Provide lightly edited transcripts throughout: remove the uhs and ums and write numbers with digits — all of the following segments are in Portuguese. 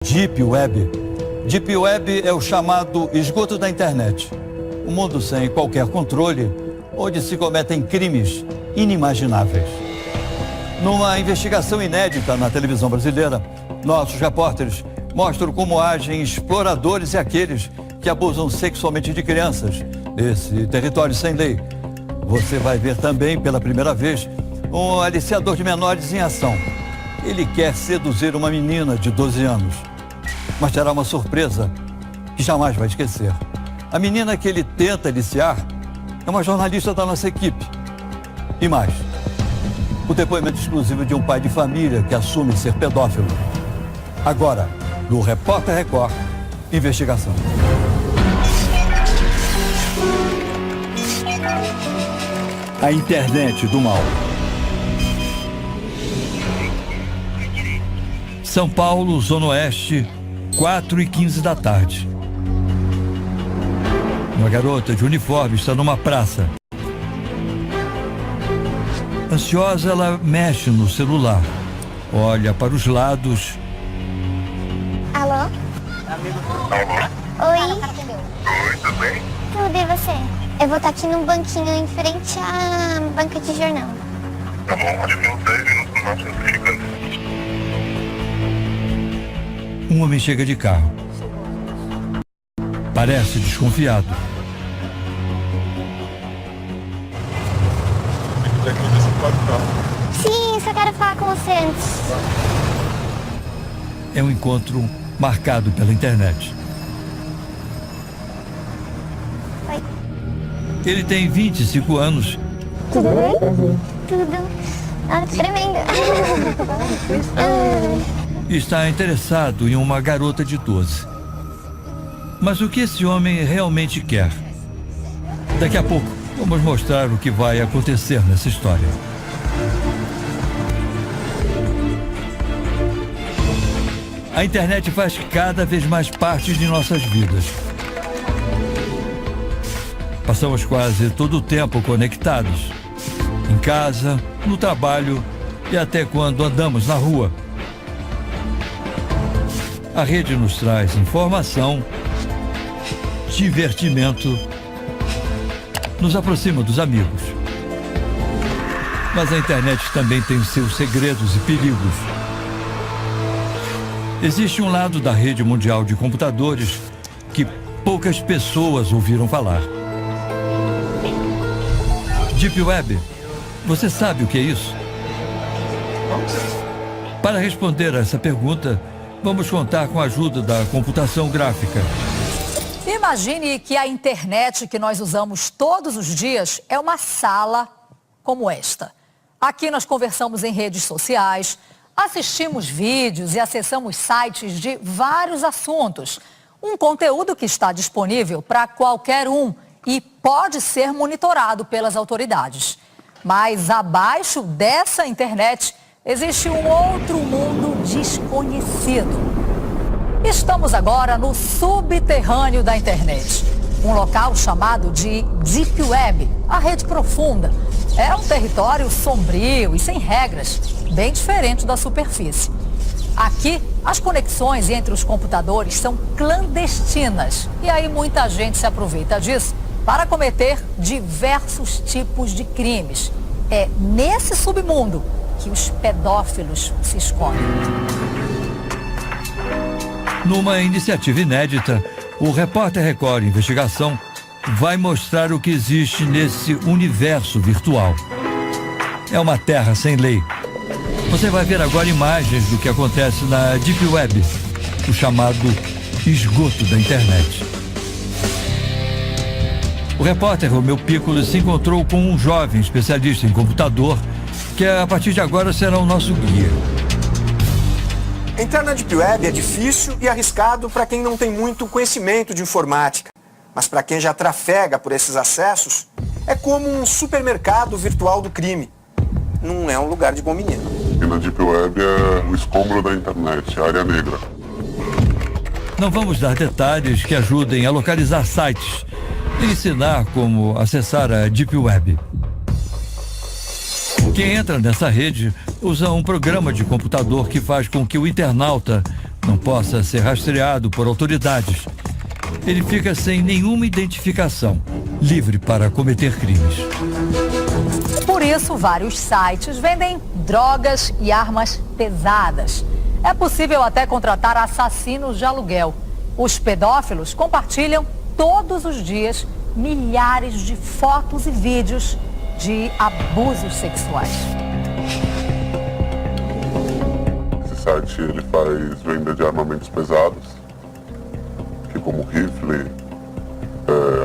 Deep Web. Deep Web é o chamado esgoto da internet. Um mundo sem qualquer controle, onde se cometem crimes inimagináveis. Numa investigação inédita na televisão brasileira, nossos repórteres mostram como agem exploradores e aqueles que abusam sexualmente de crianças nesse território sem lei. Você vai ver também, pela primeira vez, um aliciador de menores em ação. Ele quer seduzir uma menina de 12 anos. Mas terá uma surpresa que jamais vai esquecer. A menina que ele tenta aliciar é uma jornalista da nossa equipe. E mais, o depoimento exclusivo de um pai de família que assume ser pedófilo. Agora, no Repórter Record, investigação. A internet do mal. São Paulo, Zona Oeste, 4h15 da tarde. Uma garota de uniforme está numa praça. Ansiosa, ela mexe no celular. Olha para os lados. Alô? Oi? Oi, tudo bem? Tudo, e você? Eu vou estar aqui num banquinho em frente à banca de jornal. Tá bom, acho que uns 10 minutos no máximo tô chegando. Um homem chega de carro. Parece desconfiado. Sim, só quero falar com você antes. É um encontro marcado pela internet. Oi. Ele tem 25 anos. Tudo bem? Tudo. Ah, tremendo. E está interessado em uma garota de 12. Mas o que esse homem realmente quer? Daqui a pouco, vamos mostrar o que vai acontecer nessa história. A internet faz cada vez mais parte de nossas vidas. Passamos quase todo o tempo conectados. Em casa, no trabalho e até quando andamos na rua. A rede nos traz informação, divertimento, nos aproxima dos amigos. Mas a internet também tem seus segredos e perigos. Existe um lado da rede mundial de computadores que poucas pessoas ouviram falar. Deep Web, você sabe o que é isso? Para responder a essa pergunta, vamos contar com a ajuda da computação gráfica. Imagine que a internet que nós usamos todos os dias é uma sala como esta. Aqui nós conversamos em redes sociais, assistimos vídeos e acessamos sites de vários assuntos. Um conteúdo que está disponível para qualquer um e pode ser monitorado pelas autoridades. Mas abaixo dessa internet existe um outro mundo desconhecido. Estamos agora no subterrâneo da internet, um local chamado de Deep Web, a rede profunda. É um território sombrio e sem regras, bem diferente da superfície. Aqui, as conexões entre os computadores são clandestinas e aí muita gente se aproveita disso para cometer diversos tipos de crimes. É nesse submundo que os pedófilos se escondem. Numa iniciativa inédita, o Repórter Record Investigação vai mostrar o que existe nesse universo virtual. É uma terra sem lei. Você vai ver agora imagens do que acontece na Deep Web, o chamado esgoto da internet. O repórter Romeu Piccolo se encontrou com um jovem especialista em computador que a partir de agora será o nosso guia. Entrar na Deep Web é difícil e arriscado para quem não tem muito conhecimento de informática. Mas para quem já trafega por esses acessos, é como um supermercado virtual do crime. Não é um lugar de bom menino. E na Deep Web é o escombro da internet, a área negra. Não vamos dar detalhes que ajudem a localizar sites e ensinar como acessar a Deep Web. Quem entra nessa rede usa um programa de computador que faz com que o internauta não possa ser rastreado por autoridades. Ele fica sem nenhuma identificação, livre para cometer crimes. Por isso, vários sites vendem drogas e armas pesadas. É possível até contratar assassinos de aluguel. Os pedófilos compartilham todos os dias milhares de fotos e vídeos de abusos sexuais. Esse site ele faz venda de armamentos pesados, que como rifle,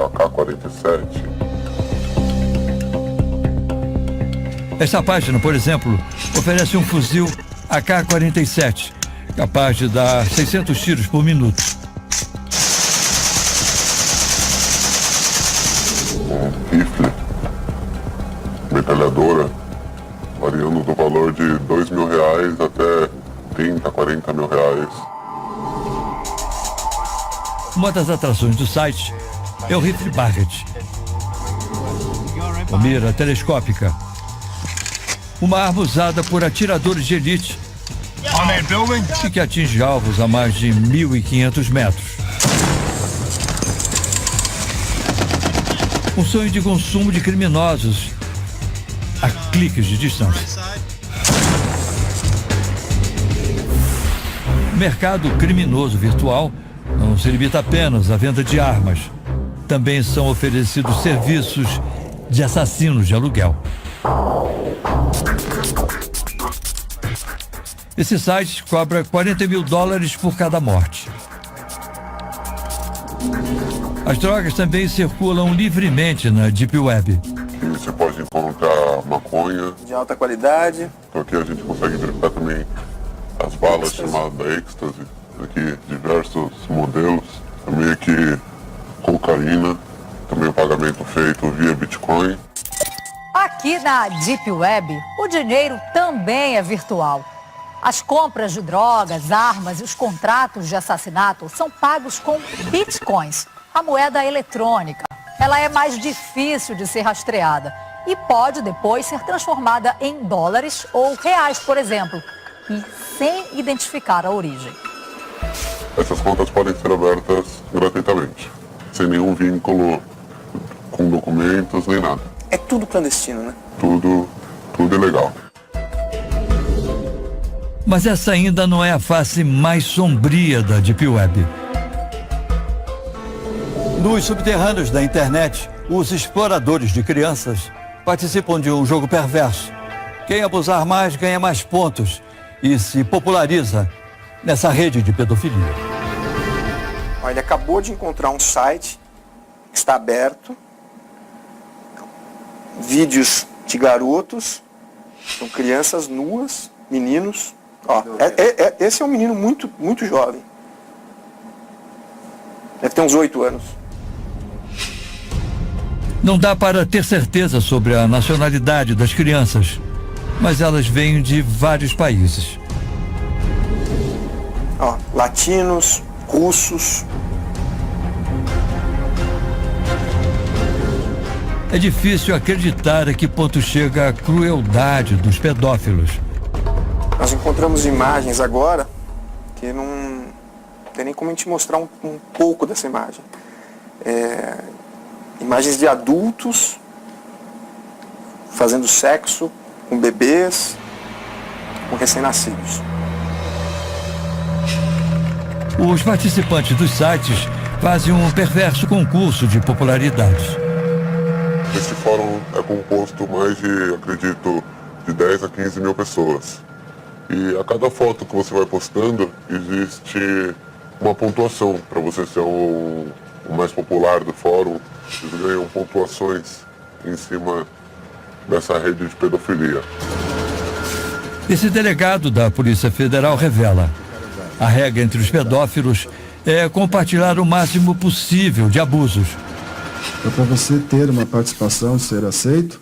AK-47. Esta página, por exemplo, oferece um fuzil AK-47, capaz de dar 600 tiros por minuto. Um rifle, metralhadora, variando do valor de R$2.000 até 30, 40 mil reais. Uma das atrações do site é o rifle Barrett, com mira telescópica. Uma arma usada por atiradores de elite e que atinge alvos a mais de 1.500 metros. Um sonho de consumo de criminosos a cliques de distância. O mercado criminoso virtual não se limita apenas à venda de armas. Também são oferecidos serviços de assassinos de aluguel. Esse site cobra $40 mil por cada morte. As drogas também circulam livremente na Deep Web. E você pode encontrar maconha. De alta qualidade. Então aqui a gente consegue verificar também as balas chamadas Ecstasy. Aqui diversos modelos. Também aqui cocaína. Também o pagamento feito via Bitcoin. Aqui na Deep Web, o dinheiro também é virtual. As compras de drogas, armas e os contratos de assassinato são pagos com bitcoins, a moeda eletrônica. Ela é mais difícil de ser rastreada e pode depois ser transformada em dólares ou reais, por exemplo, e sem identificar a origem. Essas contas podem ser abertas gratuitamente, sem nenhum vínculo com documentos nem nada. É tudo clandestino, né? Tudo ilegal. Mas essa ainda não é a face mais sombria da Deep Web. Nos subterrâneos da internet, os exploradores de crianças participam de um jogo perverso. Quem abusar mais ganha mais pontos e se populariza nessa rede de pedofilia. Ó, ele acabou de encontrar um site que está aberto, vídeos de garotos, são crianças nuas, meninos. Ó, esse é um menino muito jovem. Deve ter uns 8 anos. Não dá para ter certeza sobre a nacionalidade das crianças, mas elas vêm de vários países. Ó, latinos, russos. É difícil acreditar a que ponto chega a crueldade dos pedófilos. Nós encontramos imagens agora que não tem nem como a gente mostrar um pouco dessa imagem. Imagens de adultos fazendo sexo com bebês, com recém-nascidos. Os participantes dos sites fazem um perverso concurso de popularidade. Esse fórum é composto mais de, acredito, de 10 a 15 mil pessoas. E a cada foto que você vai postando, existe uma pontuação para você ser o mais popular do fórum. Eles ganham pontuações em cima dessa rede de pedofilia. Esse delegado da Polícia Federal revela: a regra entre os pedófilos é compartilhar o máximo possível de abusos. Para você ter uma participação, ser aceito,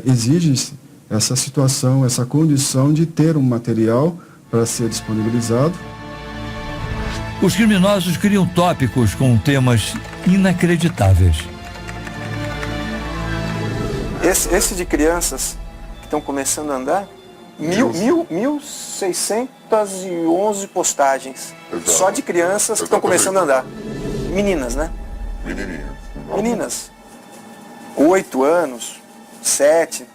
exige essa situação, essa condição de ter um material para ser disponibilizado. Os criminosos criam tópicos com temas inacreditáveis. Esse de crianças que estão começando a andar, 1.600 211 postagens. Exato. Só de crianças que estão começando a andar. Meninas, né? Menininhas. Meninas. 8 anos, 7.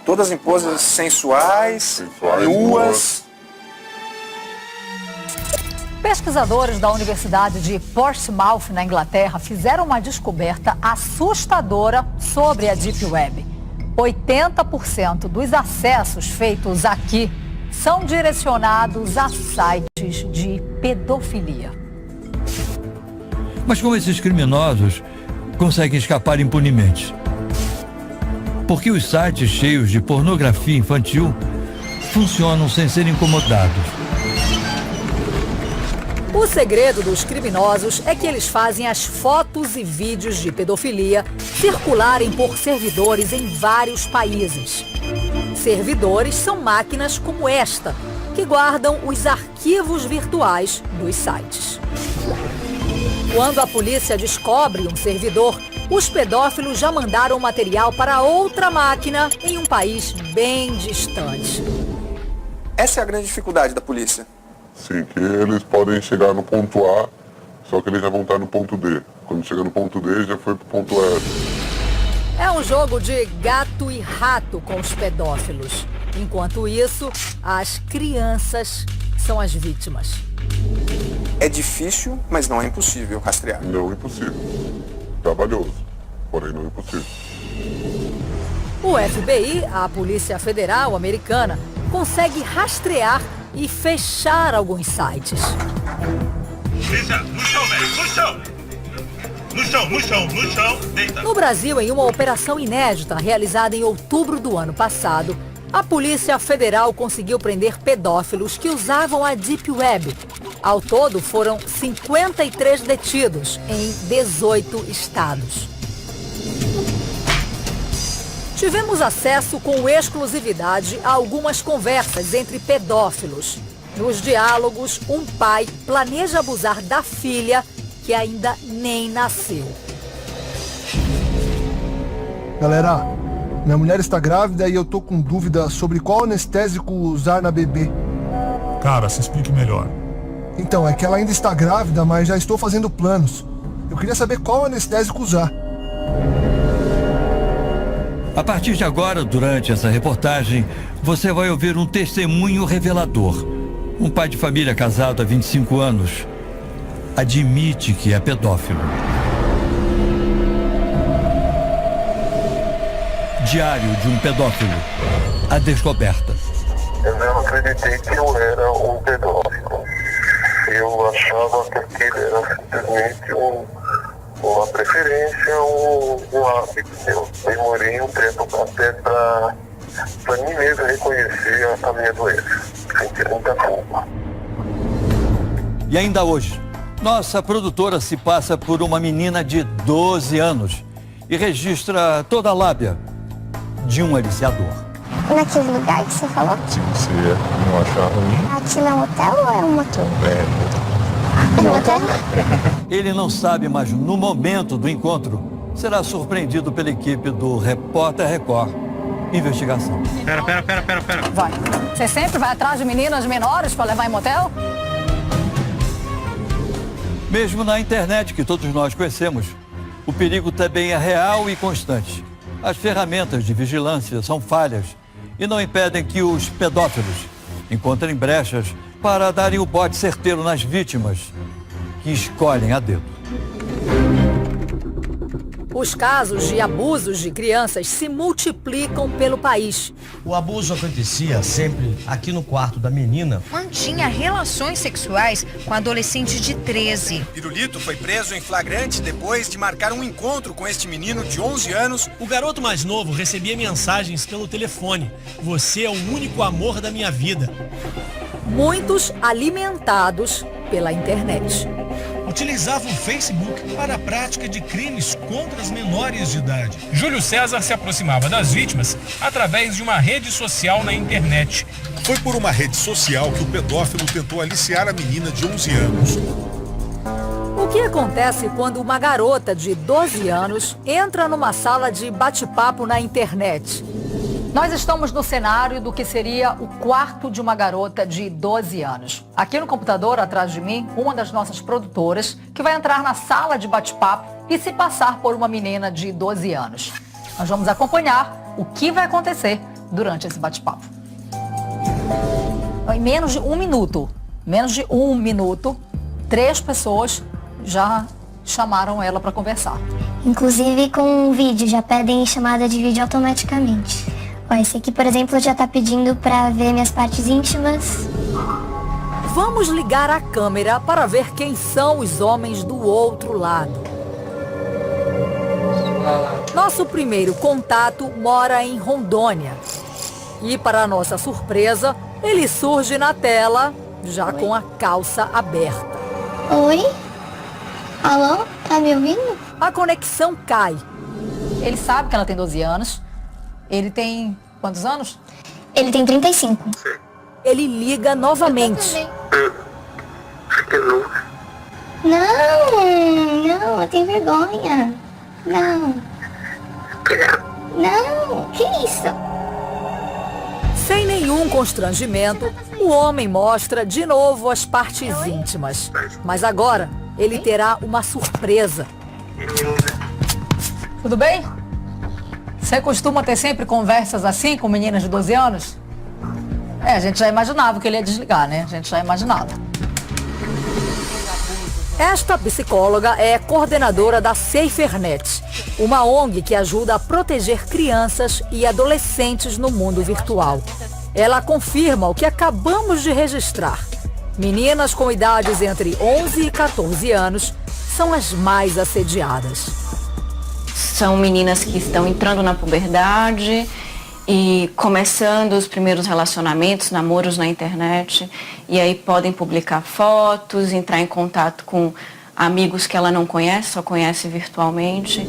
Todas em poses sensuais, nuas. Pesquisadores da Universidade de Portsmouth, na Inglaterra, fizeram uma descoberta assustadora sobre a Deep Web. 80% dos acessos feitos aqui são direcionados a sites de pedofilia. Mas como esses criminosos conseguem escapar impunemente? Porque os sites cheios de pornografia infantil funcionam sem serem incomodados. O segredo dos criminosos é que eles fazem as fotos e vídeos de pedofilia circularem por servidores em vários países. Servidores são máquinas como esta, que guardam os arquivos virtuais dos sites. Quando a polícia descobre um servidor, os pedófilos já mandaram o material para outra máquina em um país bem distante. Essa é a grande dificuldade da polícia. Sim, que eles podem chegar no ponto A, só que eles já vão estar no ponto D. Quando chega no ponto D, já foi pro ponto F. É um jogo de gato e rato com os pedófilos. Enquanto isso, as crianças são as vítimas. É difícil, mas não é impossível rastrear. Não é impossível. Trabalhoso, porém não é impossível. O FBI, a Polícia Federal Americana, consegue rastrear e fechar alguns sites. Polícia, no chão, velho, no chão! No chão, deita. No Brasil, em uma operação inédita realizada em outubro do ano passado, a Polícia Federal conseguiu prender pedófilos que usavam a Deep Web. Ao todo, foram 53 detidos em 18 estados. Tivemos acesso com exclusividade a algumas conversas entre pedófilos. Nos diálogos, um pai planeja abusar da filha que ainda nem nasceu. Galera, minha mulher está grávida e eu tô com dúvida sobre qual anestésico usar na bebê. Cara, se explique melhor. Então, é que ela ainda está grávida, mas já estou fazendo planos. Eu queria saber qual anestésico usar. A partir de agora, durante essa reportagem, você vai ouvir um testemunho revelador. Um pai de família casado há 25 anos admite que é pedófilo. Diário de um pedófilo. A descoberta. Eu não acreditei que eu era um pedófilo. Eu achava que aquele era simplesmente uma preferência, um hábito. Eu demorei um tempo até para mim mesmo reconhecer a minha doença. Senti muita culpa. E ainda hoje, nossa produtora se passa por uma menina de 12 anos e registra toda a lábia de um aliciador. Naquele lugar que você falou? Se você não achar ruim, Aquilo é um hotel ou é um motel? é. É um motel? Ele não sabe, mas no momento do encontro, será surpreendido pela equipe do Repórter Record Investigação. Pera. Vai. Você sempre vai atrás de meninas menores para levar em motel? Mesmo na internet, que todos nós conhecemos, o perigo também é real e constante. As ferramentas de vigilância são falhas e não impedem que os pedófilos encontrem brechas para darem o bote certeiro nas vítimas que escolhem a dedo. Os casos de abusos de crianças se multiplicam pelo país. O abuso acontecia sempre aqui no quarto da menina. Mantinha relações sexuais com adolescente de 13. Pirulito foi preso em flagrante depois de marcar um encontro com este menino de 11 anos. O garoto mais novo recebia mensagens pelo telefone. Você é o único amor da minha vida. Muitos alimentados pela internet. Utilizavam o Facebook para a prática de crimes contra as menores de idade. Júlio César se aproximava das vítimas através de uma rede social na internet. Foi por uma rede social que o pedófilo tentou aliciar a menina de 11 anos. O que acontece quando uma garota de 12 anos entra numa sala de bate-papo na internet? Nós estamos no cenário do que seria o quarto de uma garota de 12 anos. Aqui no computador, atrás de mim, uma das nossas produtoras, que vai entrar na sala de bate-papo e se passar por uma menina de 12 anos. Nós vamos acompanhar o que vai acontecer durante esse bate-papo. Em menos de um minuto, 3 pessoas já chamaram ela para conversar. Inclusive com um vídeo, já pedem chamada de vídeo automaticamente. Ó, esse aqui, por exemplo, já tá pedindo para ver minhas partes íntimas. Vamos ligar a câmera para ver quem são os homens do outro lado. Nosso primeiro contato mora em Rondônia. E, para nossa surpresa, ele surge na tela, já com a calça aberta. Oi? Alô? Tá me ouvindo? A conexão cai. Ele sabe que ela tem 12 anos. Ele tem quantos anos? Ele tem 35. Ele liga novamente. Não, eu tenho vergonha. Não, que isso? Sem nenhum constrangimento, o homem mostra de novo as partes íntimas. Mas agora, ele terá uma surpresa. Tudo bem? Você costuma ter sempre conversas assim com meninas de 12 anos? A gente já imaginava que ele ia desligar, né? A gente já imaginava. Esta psicóloga é coordenadora da SaferNet, uma ONG que ajuda a proteger crianças e adolescentes no mundo virtual. Ela confirma o que acabamos de registrar. Meninas com idades entre 11 e 14 anos são as mais assediadas. São meninas que estão entrando na puberdade e começando os primeiros relacionamentos, namoros na internet, e aí podem publicar fotos, entrar em contato com amigos que ela não conhece, só conhece virtualmente.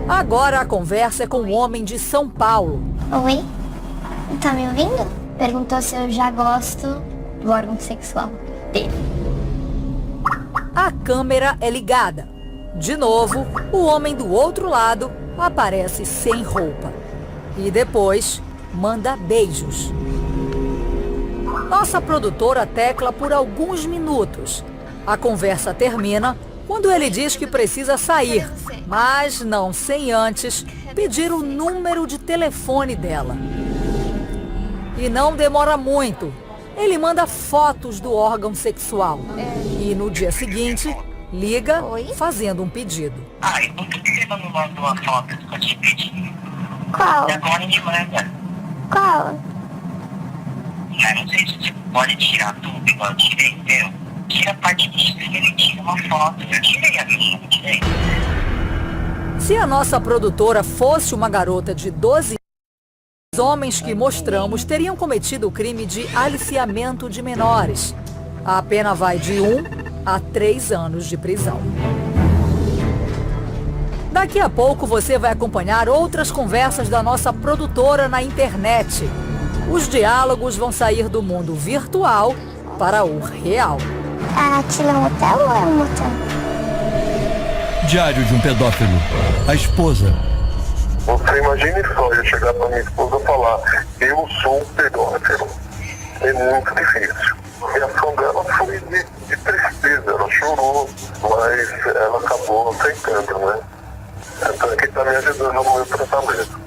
Agora a conversa é com um homem de São Paulo. Oi? Tá me ouvindo? Perguntou se eu já gosto do órgão sexual dele. A câmera é ligada. De novo, o homem do outro lado aparece sem roupa. E depois, manda beijos. Nossa produtora tecla por alguns minutos. A conversa termina quando ele diz que precisa sair, mas não sem antes pedir o número de telefone dela. E não demora muito. Ele manda fotos do órgão sexual. E no dia seguinte, liga fazendo um pedido. E por que você não me mandou uma foto que eu te pedi? Qual? E agora me manda. Qual? Não sei se você pode tirar tudo igual eu tirei, entendeu? Tira a parte disso e ele tira uma foto. Eu tirei a minha, não tirei. Se a nossa produtora fosse uma garota de 12 anos, os homens que mostramos teriam cometido o crime de aliciamento de menores. A pena vai de 1 a 3 anos de prisão. Daqui a pouco você vai acompanhar outras conversas da nossa produtora na internet. Os diálogos vão sair do mundo virtual para o real. Aquilo é um hotel ou é um motel? Diário de um pedófilo. A esposa. Você imagine só eu chegar pra minha esposa e falar: eu sou um pedófilo. É muito difícil. A reação dela foi de tristeza, ela chorou, mas ela acabou aceitando, né? Então aqui está me ajudando no meu tratamento.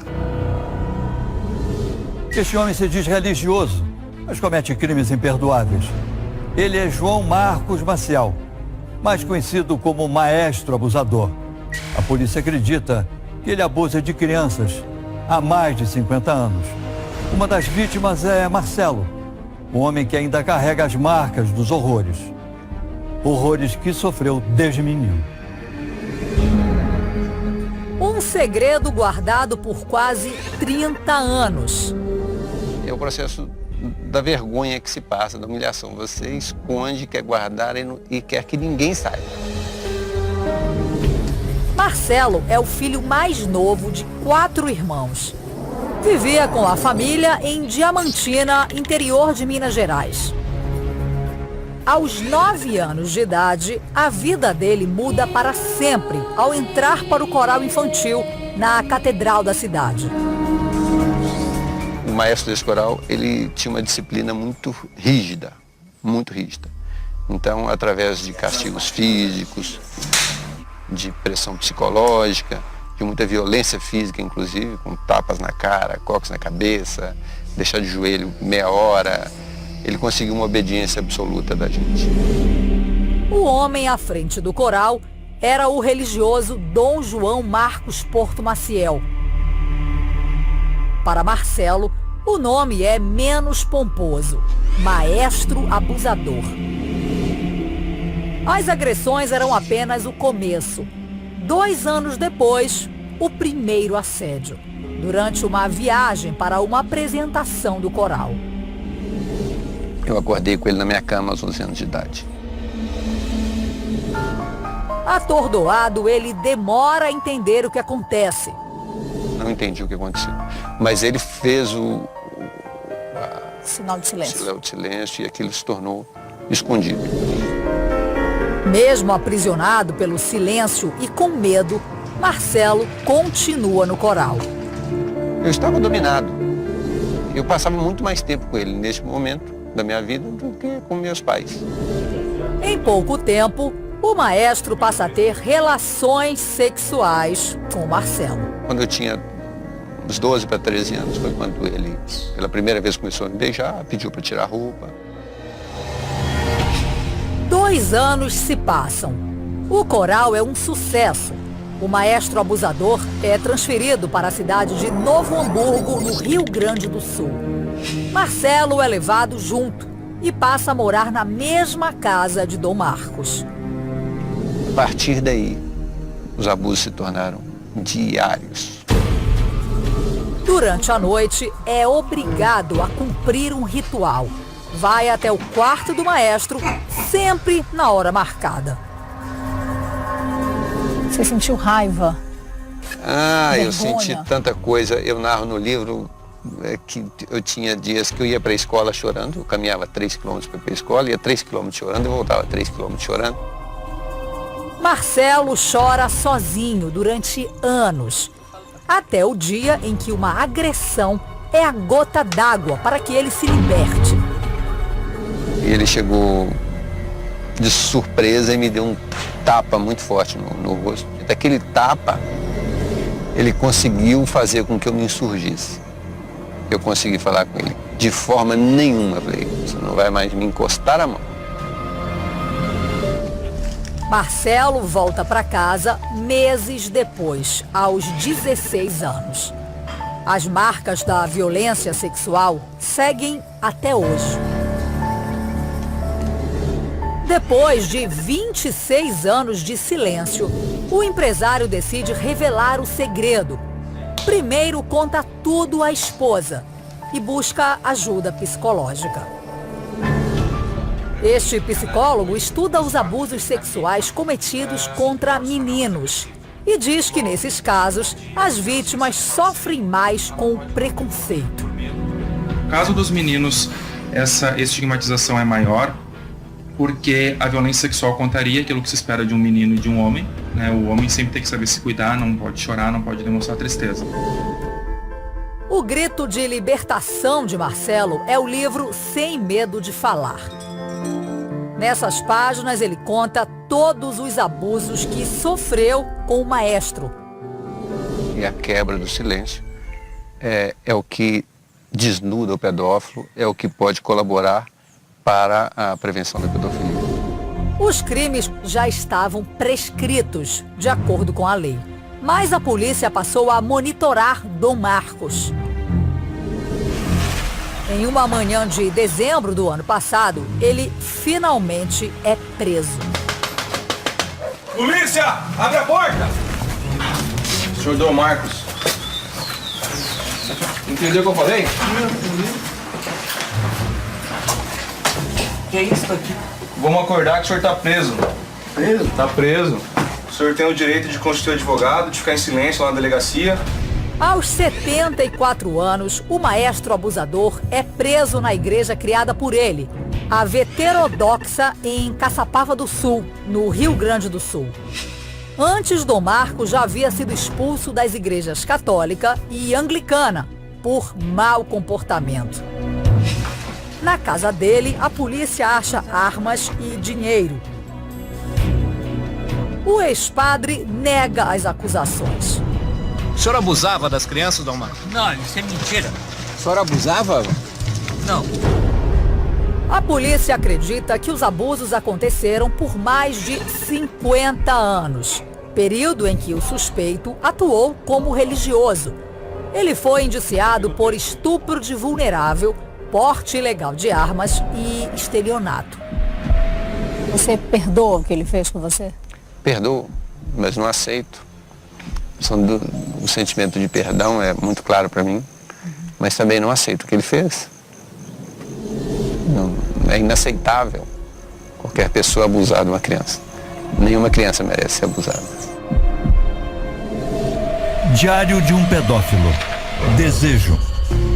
Este homem se diz religioso, mas comete crimes imperdoáveis. Ele é João Marcos Maciel, mais conhecido como Maestro Abusador. A polícia acredita que ele abusa de crianças há mais de 50 anos. Uma das vítimas é Marcelo, um homem que ainda carrega as marcas dos horrores. Horrores que sofreu desde menino. Um segredo guardado por quase 30 anos. É o processo da vergonha que se passa, da humilhação. Você esconde, quer guardar e quer que ninguém saiba. Marcelo é o filho mais novo de 4 irmãos. Vivia com a família em Diamantina, interior de Minas Gerais. Aos 9 anos de idade, a vida dele muda para sempre ao entrar para o coral infantil na catedral da cidade. maestro desse coral, ele tinha uma disciplina muito rígida, muito rígida. Então, através de castigos físicos, de pressão psicológica, de muita violência física, inclusive, com tapas na cara, cocos na cabeça, deixar de joelho meia hora, ele conseguiu uma obediência absoluta da gente. O homem à frente do coral era o religioso Dom João Marcos Porto Maciel. Para Marcelo, o nome é menos pomposo: maestro abusador. As agressões eram apenas o começo. 2 anos depois, o primeiro assédio, durante uma viagem para uma apresentação do coral. Eu acordei com ele na minha cama aos 11 anos de idade. Atordoado, ele demora a entender o que acontece. Não entendi o que aconteceu, mas ele fez o sinal de silêncio. Sinal de silêncio, e aquilo se tornou escondido. Mesmo aprisionado pelo silêncio e com medo, Marcelo continua no coral. Eu estava dominado. Eu passava muito mais tempo com ele neste momento da minha vida do que com meus pais. Em pouco tempo, o maestro passa a ter relações sexuais com Marcelo. Quando eu tinha uns 12 para 13 anos, foi quando ele, pela primeira vez, começou a me beijar, pediu para tirar a roupa. 2 anos se passam. O coral é um sucesso. O maestro abusador é transferido para a cidade de Novo Hamburgo, no Rio Grande do Sul. Marcelo é levado junto e passa a morar na mesma casa de Dom Marcos. A partir daí, os abusos se tornaram diários. Durante a noite, é obrigado a cumprir um ritual. Vai até o quarto do maestro, sempre na hora marcada. Você sentiu raiva? Eu senti tanta coisa. Eu narro no livro que eu tinha dias que eu ia para a escola chorando. Eu caminhava 3 quilômetros para ir para a escola, ia 3 quilômetros chorando e voltava 3 quilômetros chorando. Marcelo chora sozinho durante anos, até o dia em que uma agressão é a gota d'água para que ele se liberte. E ele chegou de surpresa e me deu um tapa muito forte no rosto. Daquele tapa, ele conseguiu fazer com que eu me insurgisse. Eu consegui falar com ele. De forma nenhuma, falei, você não vai mais me encostar a mão. Marcelo volta para casa meses depois, aos 16 anos. As marcas da violência sexual seguem até hoje. Depois de 26 anos de silêncio, o empresário decide revelar o segredo. Primeiro conta tudo à esposa e busca ajuda psicológica. Este psicólogo estuda os abusos sexuais cometidos contra meninos e diz que, nesses casos, as vítimas sofrem mais com o preconceito. No caso dos meninos, essa estigmatização é maior, porque a violência sexual contaria aquilo que se espera de um menino e de um homem, né? O homem sempre tem que saber se cuidar, não pode chorar, não pode demonstrar tristeza. O grito de libertação de Marcelo é o livro Sem Medo de Falar. Nessas páginas ele conta todos os abusos que sofreu com o maestro. E a quebra do silêncio é o que desnuda o pedófilo, é o que pode colaborar para a prevenção da pedofilia. Os crimes já estavam prescritos, de acordo com a lei. Mas a polícia passou a monitorar Dom Marcos. Em uma manhã de dezembro do ano passado, ele finalmente é preso. Polícia! Abre a porta! Senhor Dom Marcos. Entendeu o que eu falei? Que é isso aqui? Vamos acordar que o senhor tá preso. Preso? Tá preso. O senhor tem o direito de constituir advogado, de ficar em silêncio lá na delegacia. Aos 74 anos, o maestro abusador é preso na igreja criada por ele, a Veterodoxa, em Caçapava do Sul, no Rio Grande do Sul. Antes, Dom Marcos já havia sido expulso das igrejas católica e anglicana por mau comportamento. Na casa dele, a polícia acha armas e dinheiro. O ex-padre nega as acusações. O senhor abusava das crianças, Dom Marcos? Não, isso é mentira. O senhor abusava? Não. A polícia acredita que os abusos aconteceram por mais de 50 anos, período em que o suspeito atuou como religioso. Ele foi indiciado por estupro de vulnerável, porte ilegal de armas e estelionato. Você perdoa o que ele fez com você? Perdoo, mas não aceito. O sentimento de perdão é muito claro para mim, mas também não aceito o que ele fez. Não, é inaceitável qualquer pessoa abusar de uma criança. Nenhuma criança merece ser abusada. Diário de um pedófilo. Desejo.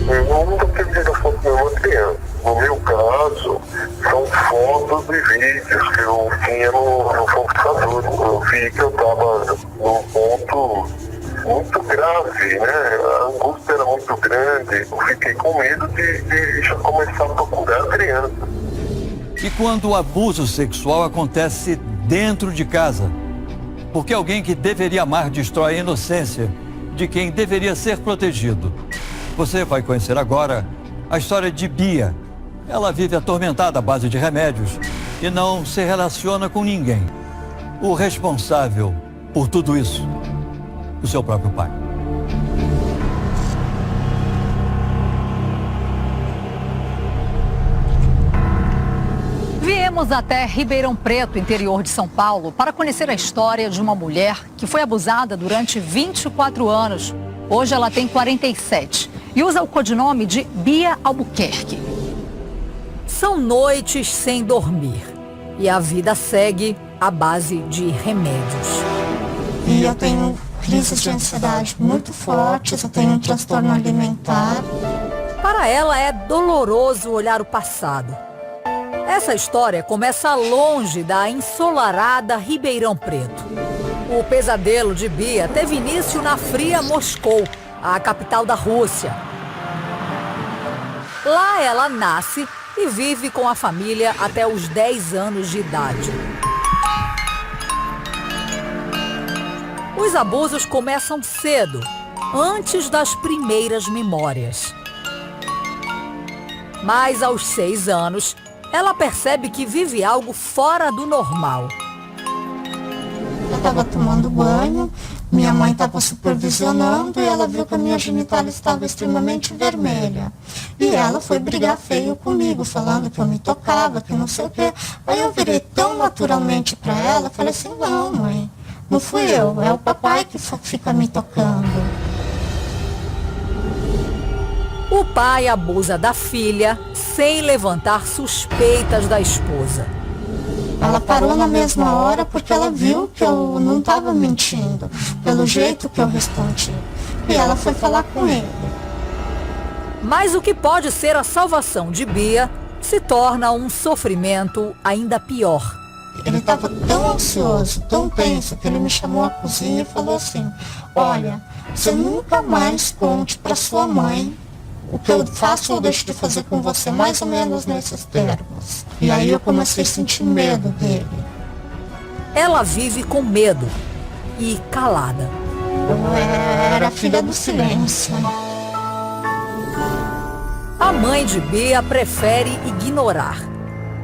Eu nunca tive foto de uma criança. No meu caso, são fotos e vídeos que eu tinha no computador. Eu vi que eu estava num ponto muito grave, né? A angústia era muito grande. Eu fiquei com medo de já começar a procurar a criança. E quando o abuso sexual acontece dentro de casa? Porque alguém que deveria amar destrói a inocência de quem deveria ser protegido. Você vai conhecer agora a história de Bia. Ela vive atormentada à base de remédios e não se relaciona com ninguém. O responsável por tudo isso, o seu próprio pai. Viemos até Ribeirão Preto, interior de São Paulo, para conhecer a história de uma mulher que foi abusada durante 24 anos. Hoje ela tem 47 e usa o codinome de Bia Albuquerque. São noites sem dormir e a vida segue à base de remédios. E eu tenho crises de ansiedade muito fortes, eu tenho um transtorno alimentar. Para ela é doloroso olhar o passado. Essa história começa longe da ensolarada Ribeirão Preto. O pesadelo de Bia teve início na fria Moscou, a capital da Rússia. Lá ela nasce e vive com a família até os 10 anos de idade. Os abusos começam cedo, antes das primeiras memórias. Mas aos 6 anos, ela percebe que vive algo fora do normal. Eu estava tomando banho, minha mãe estava supervisionando e ela viu que a minha genitália estava extremamente vermelha. E ela foi brigar feio comigo, falando que eu me tocava, que não sei o quê. Aí eu virei tão naturalmente para ela, falei assim, não mãe, não fui eu, é o papai que fica me tocando. O pai abusa da filha sem levantar suspeitas da esposa. Ela parou na mesma hora porque ela viu que eu não estava mentindo, pelo jeito que eu respondi. E ela foi falar com ele. Mas o que pode ser a salvação de Bia se torna um sofrimento ainda pior. Ele estava tão ansioso, tão tenso, que ele me chamou à cozinha e falou assim, olha, você nunca mais conte para sua mãe o que eu faço ou deixo de fazer com você, mais ou menos nesses termos. E aí eu comecei a sentir medo dele. Ela vive com medo e calada. Eu era filha do silêncio. A mãe de Bia prefere ignorar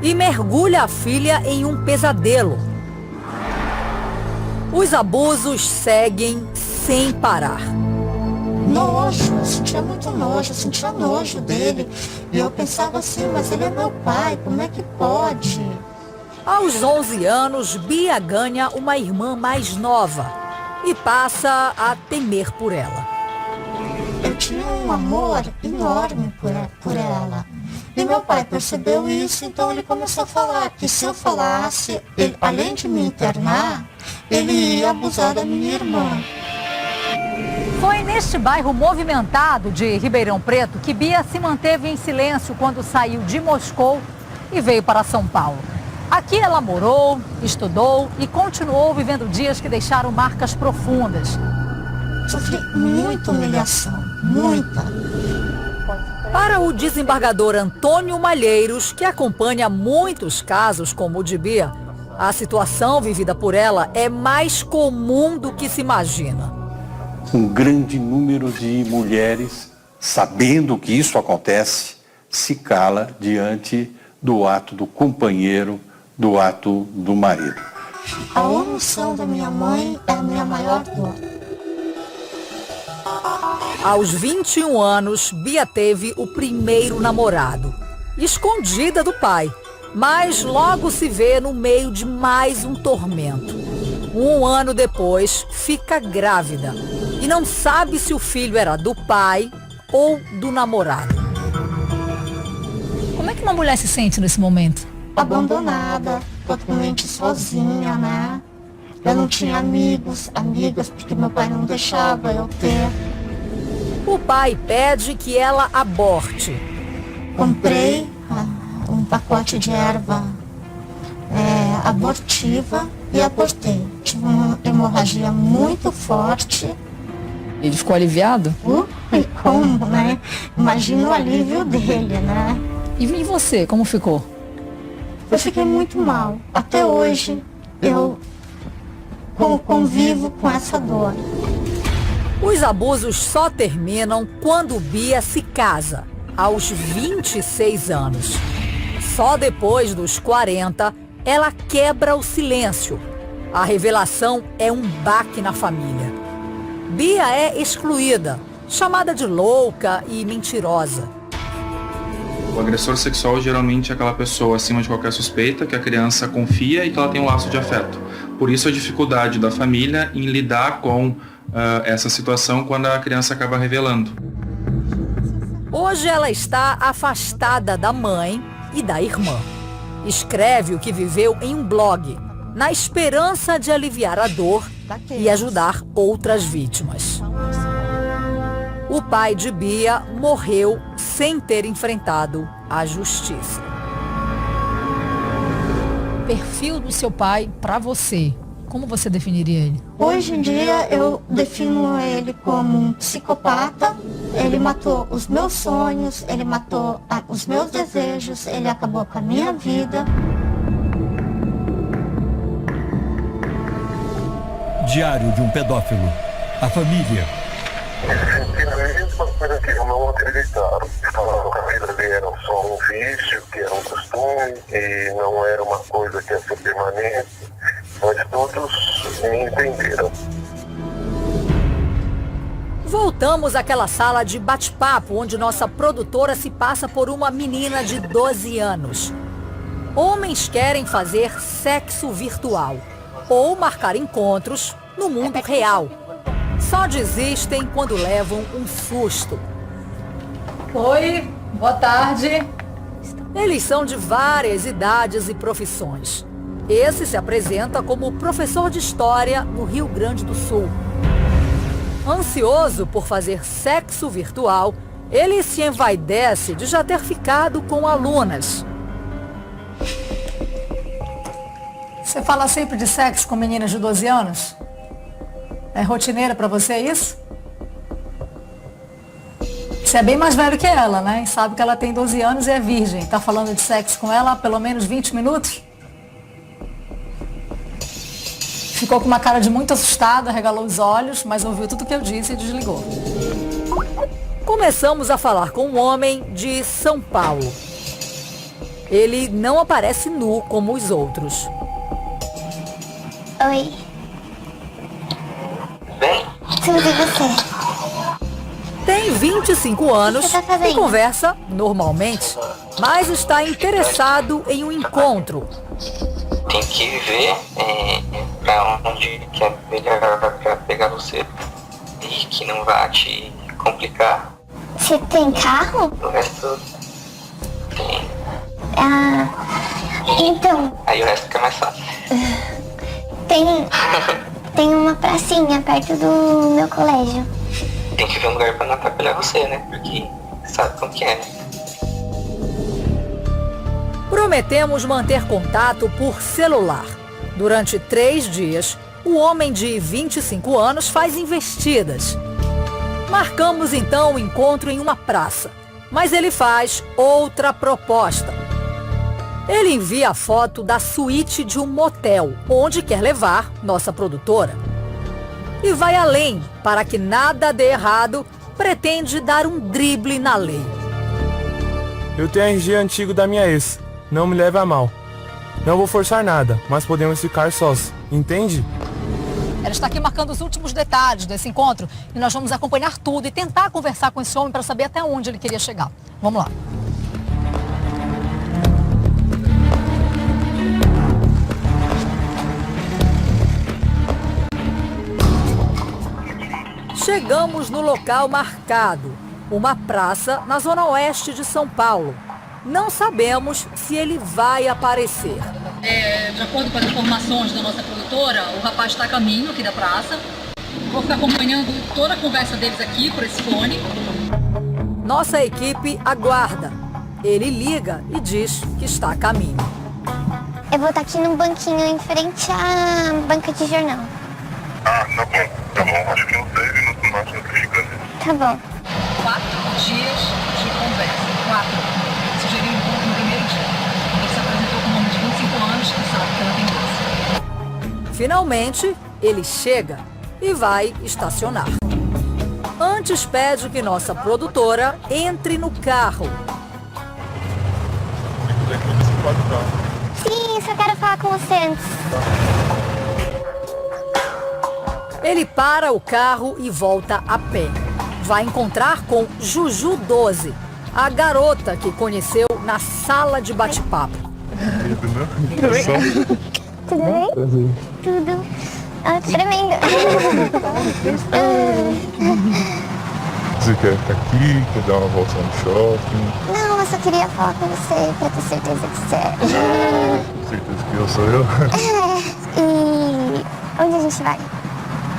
e mergulha a filha em um pesadelo. Os abusos seguem sem parar. Nojo, eu sentia muito nojo, eu sentia nojo dele. E eu pensava assim, mas ele é meu pai, como é que pode? Aos 11 anos, Bia ganha uma irmã mais nova e passa a temer por ela. Eu tinha um amor enorme por ela. E meu pai percebeu isso, então ele começou a falar que se eu falasse, ele, além de me internar, ele ia abusar da minha irmã. Foi neste bairro movimentado de Ribeirão Preto que Bia se manteve em silêncio quando saiu de Moscou e veio para São Paulo. Aqui ela morou, estudou e continuou vivendo dias que deixaram marcas profundas. Sofri muita humilhação. muita. Para o desembargador Antônio Malheiros, que acompanha muitos casos como o de Bia, a situação vivida por ela é mais comum do que se imagina. Um grande número de mulheres, sabendo que isso acontece, se cala diante do ato do companheiro, do ato do marido. A omissão da minha mãe é a minha maior dor. Aos 21 anos, Bia teve o primeiro namorado, escondida do pai, mas logo se vê no meio de mais um tormento. 1 ano depois, fica grávida e não sabe se o filho era do pai ou do namorado. Como é que uma mulher se sente nesse momento? Abandonada, totalmente sozinha, né? Eu não tinha amigas, porque meu pai não deixava eu ter. O pai pede que ela aborte. Comprei um pacote de erva abortiva e abortei. Tive uma hemorragia muito forte. Ele ficou aliviado? E como, né? Imagina o alívio dele, né? E você, como ficou? Eu fiquei muito mal. Até hoje eu convivo com essa dor. Os abusos só terminam quando Bia se casa, aos 26 anos. Só depois dos 40, ela quebra o silêncio. A revelação é um baque na família. Bia é excluída, chamada de louca e mentirosa. O agressor sexual geralmente é aquela pessoa acima de qualquer suspeita, que a criança confia e que ela tem um laço de afeto. Por isso a dificuldade da família em lidar com essa situação quando a criança acaba revelando. Hoje ela está afastada da mãe e da irmã. Escreve o que viveu em um blog, na esperança de aliviar a dor e ajudar outras vítimas. O pai de Bia morreu sem ter enfrentado a justiça. O perfil do seu pai para você, como você definiria ele? Hoje em dia eu defino ele como um psicopata. Ele matou os meus sonhos, ele matou os meus desejos, ele acabou com a minha vida. Diário de um pedófilo. A família. A mesma coisa que eu não acreditaram. Falaram que a vida dele era só um vício, que era um costume, e não era uma coisa que ia ser permanente. Mas todos me entenderam. Voltamos àquela sala de bate-papo onde nossa produtora se passa por uma menina de 12 anos. Homens querem fazer sexo virtual ou marcar encontros no mundo real. Só desistem quando levam um susto. Oi, boa tarde. Eles são de várias idades e profissões. Esse se apresenta como professor de história no Rio Grande do Sul. Ansioso por fazer sexo virtual, ele se envaidece de já ter ficado com alunas. Você fala sempre de sexo com meninas de 12 anos? É rotineira pra você isso? Você é bem mais velho que ela, né? E sabe que ela tem 12 anos e é virgem. Tá falando de sexo com ela há pelo menos 20 minutos? Ficou com uma cara de muito assustada, regalou os olhos, mas ouviu tudo o que eu disse e desligou. Começamos a falar com um homem de São Paulo. Ele não aparece nu como os outros. Oi. Tudo e você? Tem 25 anos e conversa normalmente, mas está interessado em um encontro. Tem que ver pra onde que é melhor pra pegar você e que não vai te complicar. Você tem carro? O resto tem. Ah, então. Aí o resto fica mais fácil. Tem uma pracinha perto do meu colégio. Tem que ver um lugar pra não atrapalhar você, né? Porque sabe como que é, né? Prometemos manter contato por celular. Durante 3 dias, o homem de 25 anos faz investidas. Marcamos então o encontro em uma praça, mas ele faz outra proposta. Ele envia a foto da suíte de um motel, onde quer levar nossa produtora. E vai além, para que nada dê errado, pretende dar um drible na lei. Eu tenho RG antigo da minha ex, não me leve a mal. Não vou forçar nada, mas podemos ficar sós, entende? Ela está aqui marcando os últimos detalhes desse encontro e nós vamos acompanhar tudo e tentar conversar com esse homem para saber até onde ele queria chegar. Vamos lá. Chegamos no local marcado, uma praça na zona oeste de São Paulo. Não sabemos se ele vai aparecer. De acordo com as informações da nossa produtora, o rapaz está a caminho aqui da praça. Vou ficar acompanhando toda a conversa deles aqui por esse fone. Nossa equipe aguarda. Ele liga e diz que está a caminho. Eu vou estar aqui num banquinho em frente à banca de jornal. Ah, tá bom. Tá bom. Acho que uns 10 minutos máximo que fica ali. Tá bom. 4 dias de conversa. 4. Sugeri um encontro no primeiro dia. Ele se apresentou com um homem de 25 anos que sabe que ela tem doce. Finalmente, ele chega e vai estacionar. Antes pede que nossa produtora entre no carro. Sim, só quero falar com você antes. Ele para o carro e volta a pé. Vai encontrar com Juju 12, a garota que conheceu na sala de bate-papo. Tudo bem? Tudo bem? Tudo. Ah, tremendo. Você quer ficar aqui, quer dar uma volta no shopping? Não, eu só queria falar com você pra ter certeza que você é. Certeza que eu sou eu? E onde a gente vai?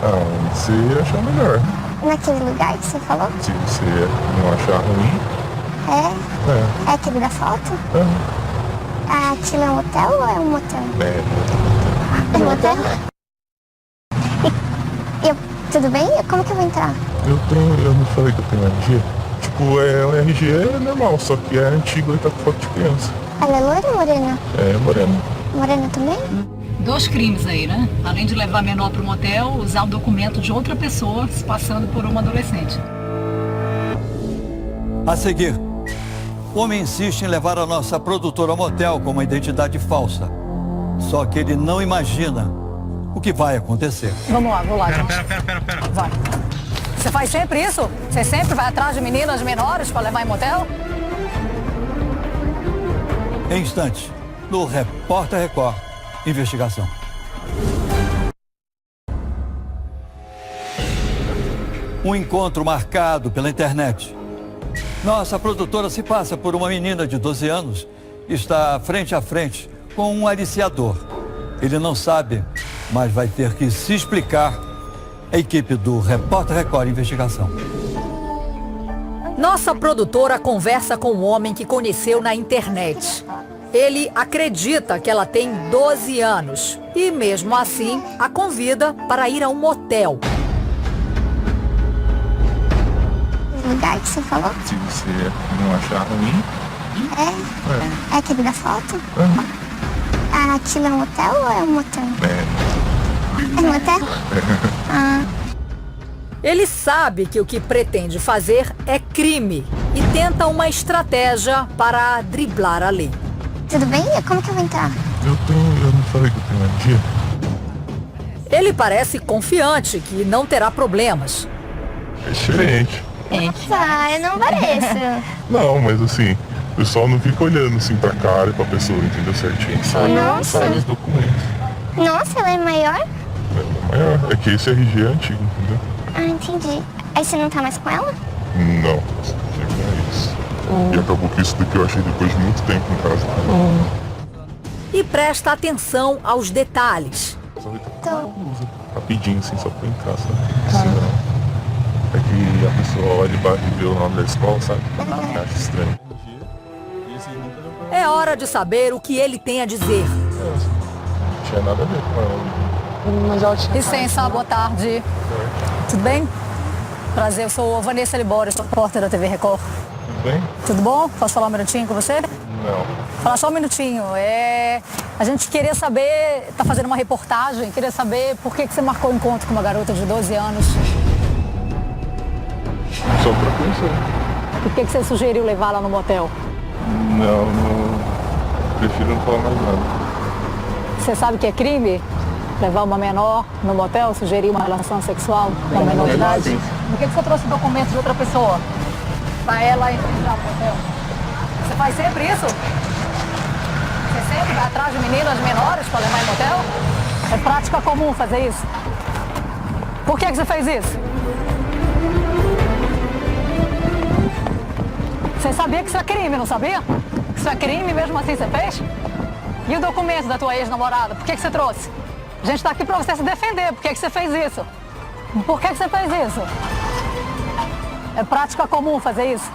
Ah, onde você achar melhor. Naquele lugar que você falou? Se você não achar ruim. É? É aquele da foto? Aquilo é um hotel ou é um motel? É um motel? Tudo bem? Como que eu vou entrar? Eu não falei que eu tenho RG? Tipo, o RG é normal, só que é antigo e tá com foto de criança. Ela é loira ou morena? É, morena. Morena também? 2 crimes aí, né? Além de levar menor para o motel, usar o documento de outra pessoa se passando por uma adolescente. A seguir, o homem insiste em levar a nossa produtora ao motel com uma identidade falsa. Só que ele não imagina o que vai acontecer. Vamos lá, vou lá. Pera. Vai. Você faz sempre isso? Você sempre vai atrás de meninas menores para levar em motel? Em instantes, no Repórter Record, investigação. Um encontro marcado pela internet. Nossa produtora se passa por uma menina de 12 anos e está frente a frente com um aliciador. Ele não sabe, mas vai ter que se explicar. A equipe do Repórter Record Investigação. Nossa produtora conversa com um homem que conheceu na internet. Ele acredita que ela tem 12 anos e, mesmo assim, a convida para ir a um motel. O lugar que você falou? Se você não achar ruim. É aquele da foto? Aquilo é um hotel ou é um motel? É um motel? Ele sabe que o que pretende fazer é crime e tenta uma estratégia para driblar a lei. Tudo bem? Como que eu vou entrar? Eu não falei que eu tenho RG? Ele parece confiante que não terá problemas. É diferente. Eu não pareço. Não, mas assim, o pessoal não fica olhando assim pra cara e pra pessoa, entendeu certinho? Só nos documentos. Nossa, ela é maior? É maior. É que esse RG é antigo, entendeu? Ah, entendi. Aí você não tá mais com ela? Não, é isso. E acabou que isso daqui eu achei depois de muito tempo em casa. E presta atenção aos detalhes. Rapidinho, assim, só pra entrar, sabe? Assim, é que a pessoa olha embaixo e vê o nome da escola, sabe? Acha estranho. É hora de saber o que ele tem a dizer. Não tinha nada a ver com ela. Licença, boa tarde. Tudo bem? Prazer, eu sou Vanessa Libório, sou repórter da TV Record. Tudo bem? Tudo bom? Posso falar um minutinho com você? Não. Falar só um minutinho. A gente queria saber, tá fazendo uma reportagem, queria saber por que você marcou o encontro com uma garota de 12 anos. Só pra conhecer. Por que você sugeriu levar ela no motel? Não. Prefiro não falar mais nada. Você sabe que é crime? Levar uma menor no motel, sugerir uma relação sexual com uma menor de idade? Por que você trouxe documentos de outra pessoa? Pra ela entrar no motel? Você faz sempre isso? Você sempre vai atrás de meninas menores para levar em motel? É prática comum fazer isso. Por que você fez isso? Você sabia que isso é crime, não sabia? Isso é crime, mesmo assim você fez? E o documento da tua ex-namorada, por que você trouxe? A gente está aqui para você se defender, por que você fez isso? Por que você fez isso? É prática comum fazer isso?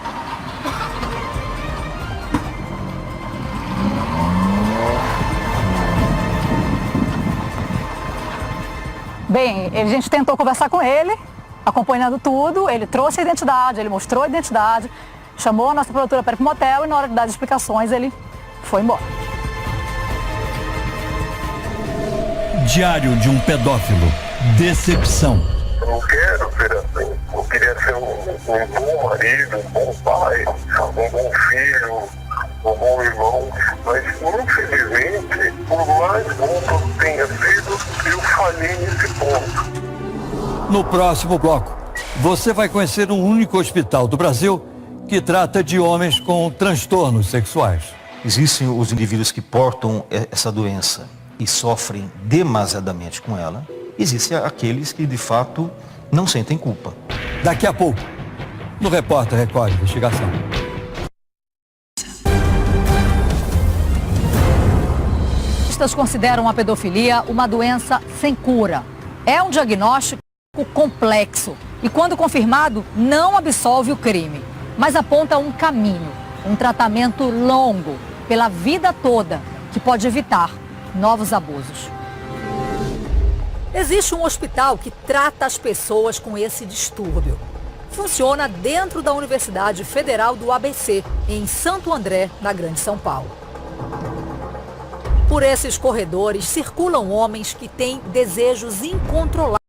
Bem, a gente tentou conversar com ele, acompanhando tudo, ele trouxe a identidade, ele mostrou a identidade, chamou a nossa produtora para ir para o motel e na hora de dar as explicações ele foi embora. Diário de um pedófilo. Decepção. Eu não quero ser assim. Eu queria ser um bom marido, um bom pai, um bom filho, um bom irmão. Mas, infelizmente, por mais bom que eu tenha sido, eu falhei nesse ponto. No próximo bloco, você vai conhecer um único hospital do Brasil que trata de homens com transtornos sexuais. Existem os indivíduos que portam essa doença e sofrem demasiadamente com ela. Existem aqueles que, de fato, não sentem culpa. Daqui a pouco, no Repórter Record Investigação. Especialistas consideram a pedofilia uma doença sem cura. É um diagnóstico complexo e, quando confirmado, não absolve o crime, mas aponta um caminho, um tratamento longo, pela vida toda, que pode evitar novos abusos. Existe um hospital que trata as pessoas com esse distúrbio. Funciona dentro da Universidade Federal do ABC, em Santo André, na Grande São Paulo. Por esses corredores circulam homens que têm desejos incontroláveis